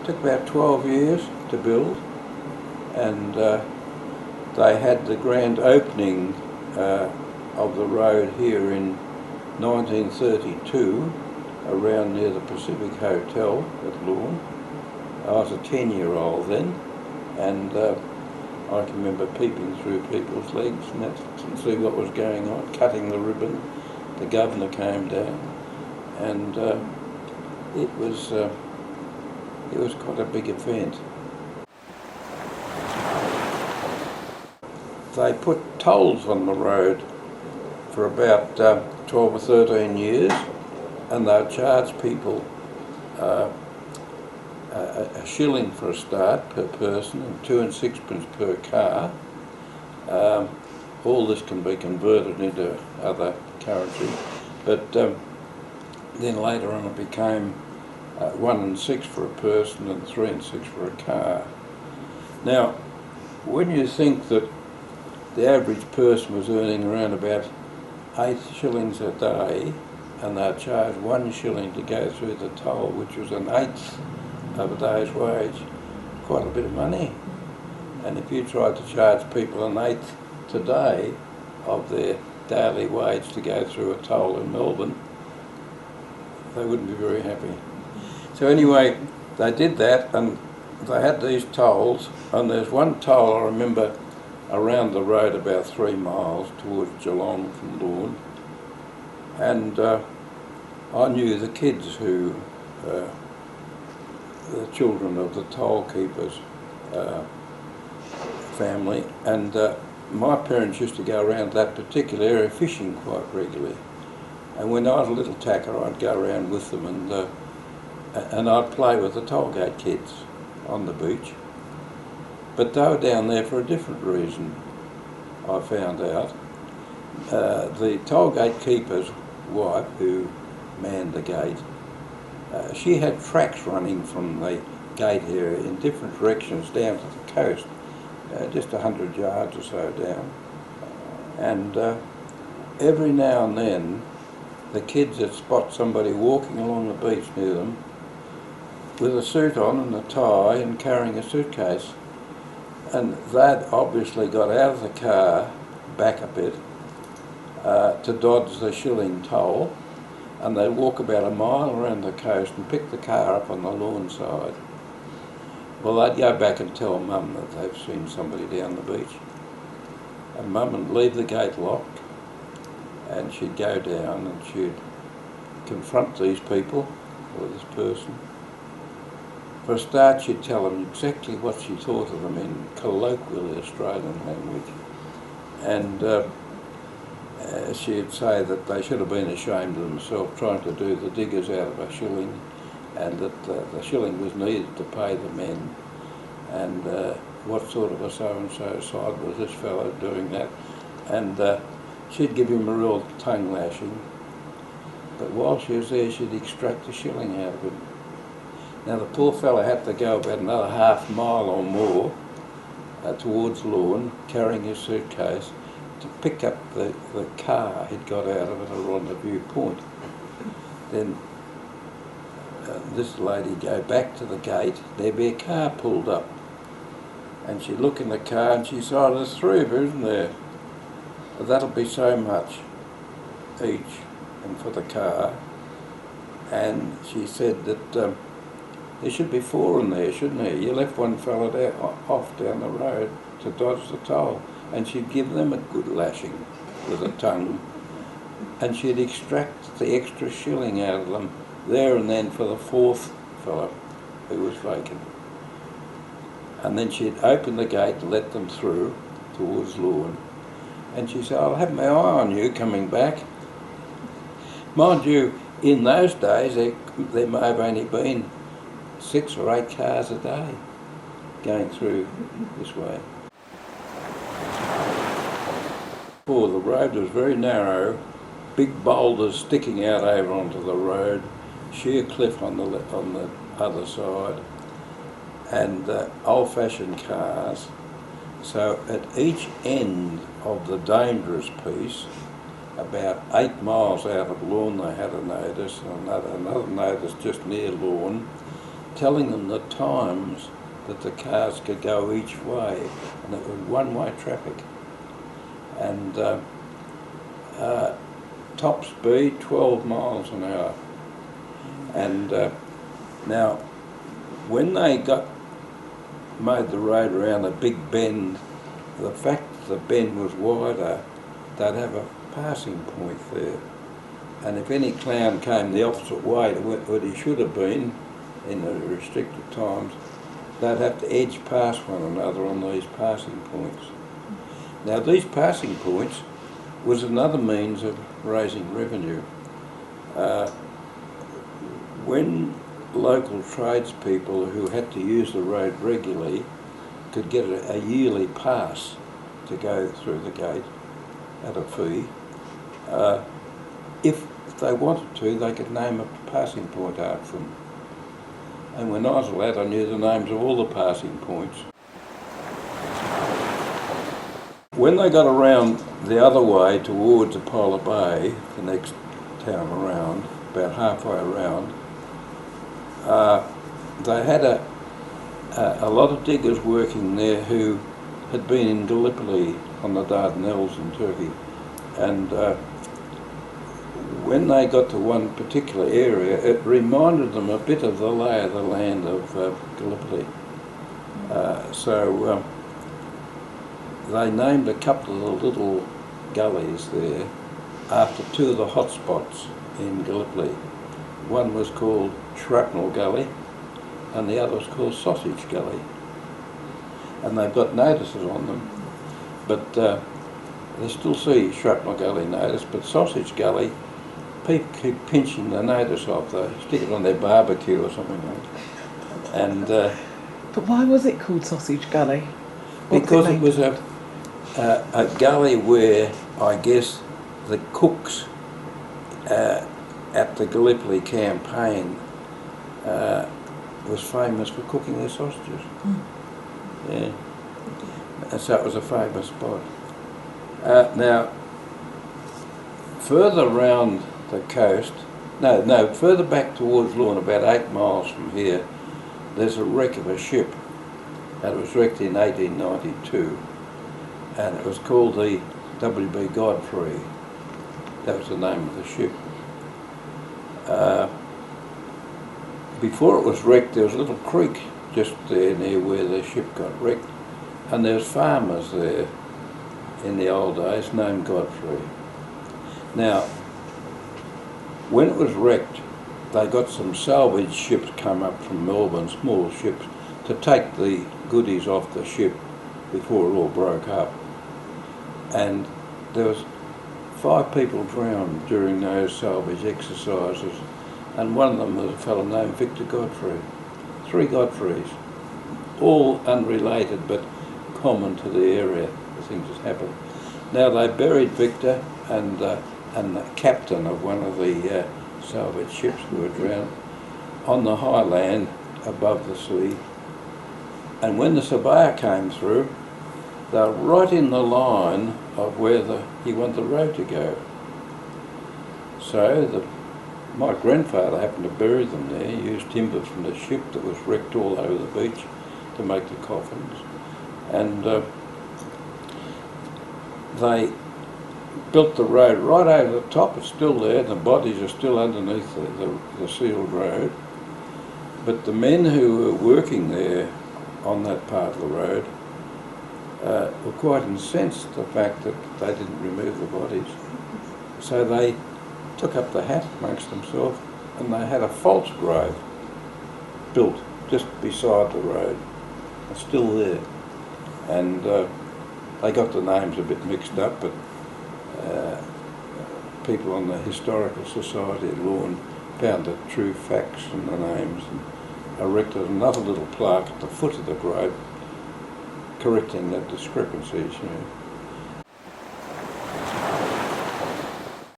took about 12 years to build, and they had the grand opening of the road here in 1932, around near the Pacific Hotel at Lawn. I was a 10-year-old then, and I can remember peeping through people's legs and that to see what was going on, cutting the ribbon. The governor came down, and it was quite a big event. They put tolls on the road for about 12 or 13 years, and they'll charge people a shilling for a start per person and 2 and 6pence per car. All this can be converted into other currency, but then later on it became 1 and 6 for a person and 3 and 6 for a car. Now, when you think that the average person was earning around about 8 shillings a day, and they're charged 1 shilling to go through the toll, which was an eighth of a day's wage, quite a bit of money. And if you tried to charge people an eighth today of their daily wage to go through a toll in Melbourne, they wouldn't be very happy. So anyway, they did that, and they had these tolls, and there's one toll I remember around the road about 3 miles towards Geelong from Lawn, and I knew the kids who, the children of the toll keepers family, and my parents used to go around that particular area fishing quite regularly, and when I was a little tacker I'd go around with them, and I'd play with the toll gate kids on the beach. But they were down there for a different reason, I found out. The toll gate keeper's wife, who manned the gate, she had tracks running from the gate area in different directions down to the coast, just 100 yards or so down. And every now and then, the kids would spot somebody walking along the beach near them with a suit on and a tie and carrying a suitcase. And they'd obviously got out of the car, back a bit, to dodge the shilling toll, and they'd walk about a mile around the coast and pick the car up on the Lawn side. Well, they'd go back and tell Mum that they've seen somebody down the beach. And Mum would leave the gate locked, and she'd go down and she'd confront these people, or this person. For a start, she'd tell them exactly what she thought of them in colloquial Australian language, and she'd say that they should have been ashamed of themselves trying to do the diggers out of a shilling, and that the shilling was needed to pay the men, and what sort of a so-and-so side was this fellow doing that, and she'd give him a real tongue lashing, but while she was there she'd extract a shilling out of him. Now the poor fellow had to go about another half mile or more towards Lawn, carrying his suitcase, to pick up the car he'd got out of at a rendezvous point. Then this lady would go back to the gate, there'd be a car pulled up, and she'd look in the car and she said, "Oh, there's 3 of you, isn't there? That'll be so much each, and for the car." And she said that there should be 4 in there, shouldn't there? You left one fella off down the road to dodge the toll. And she'd give them a good lashing with a tongue, and she'd extract the extra shilling out of them there and then for the 4th fellow who was vacant. And then she'd open the gate and let them through towards Lawn, and she said, "I'll have my eye on you coming back." Mind you, in those days there may have only been 6 or 8 cars a day going through this way. The road was very narrow, big boulders sticking out over onto the road, sheer cliff on the other side, and old-fashioned cars. So at each end of the dangerous piece, about 8 miles out of Lawn, they had a notice, and another notice just near Lawn, telling them the times that the cars could go each way, and it was one-way traffic. And top speed 12 miles an hour. And now, when they made the road around a big bend, the fact that the bend was wider, they'd have a passing point there. And if any clown came the opposite way to where he should have been in the restricted times, they'd have to edge past one another on these passing points. Now, these passing points was another means of raising revenue. When local tradespeople who had to use the road regularly could get a yearly pass to go through the gate at a fee, if they wanted to, they could name a passing point after them. And when I was a lad, I knew the names of all the passing points. When they got around the other way towards Apollo Bay, the next town around, about halfway around, they had a lot of diggers working there who had been in Gallipoli on the Dardanelles in Turkey. And when they got to one particular area, it reminded them a bit of the lay of the land of Gallipoli. So they named a couple of the little gullies there after two of the hotspots in Gallipoli. One was called Shrapnel Gully and the other was called Sausage Gully. And they've got notices on them, but they still see Shrapnel Gully notice, but Sausage Gully, people keep pinching the notice off. They stick it on their barbecue or something like that. And but why was it called Sausage Gully? Because it was a gully where, I guess, the cooks at the Gallipoli campaign was famous for cooking their sausages. Mm. Yeah. And so it was a famous spot. Now, further round the coast, further back towards Lorne, about 8 miles from here, there's a wreck of a ship. And it was wrecked in 1892, and it was called the W.B. Godfrey. That was the name of the ship. Before it was wrecked, there was a little creek just there near where the ship got wrecked, and there was farmers there in the old days named Godfrey. Now, when it was wrecked, they got some salvage ships come up from Melbourne, small ships, to take the goodies off the ship before it all broke up. And there was 5 people drowned during those salvage exercises, and one of them was a fellow named Victor Godfrey. 3 Godfreys, all unrelated but common to the area, the things that happened. Now they buried Victor and the captain of one of the salvage ships who were drowned on the high land above the sea. And when the surveyor came through, they were right in the line of where he wanted the road to go. So my grandfather happened to bury them there, used timber from the ship that was wrecked all over the beach to make the coffins. And they built the road right over the top. It's still there, the bodies are still underneath the sealed road. But the men who were working there on that part of the road were quite incensed at the fact that they didn't remove the bodies. So they took up the hat amongst themselves and they had a false grave built just beside the road. It's still there. And they got the names a bit mixed up, but people on the Historical Society at Lorne found the true facts and the names and erected another little plaque at the foot of the grave correcting the discrepancies, you know.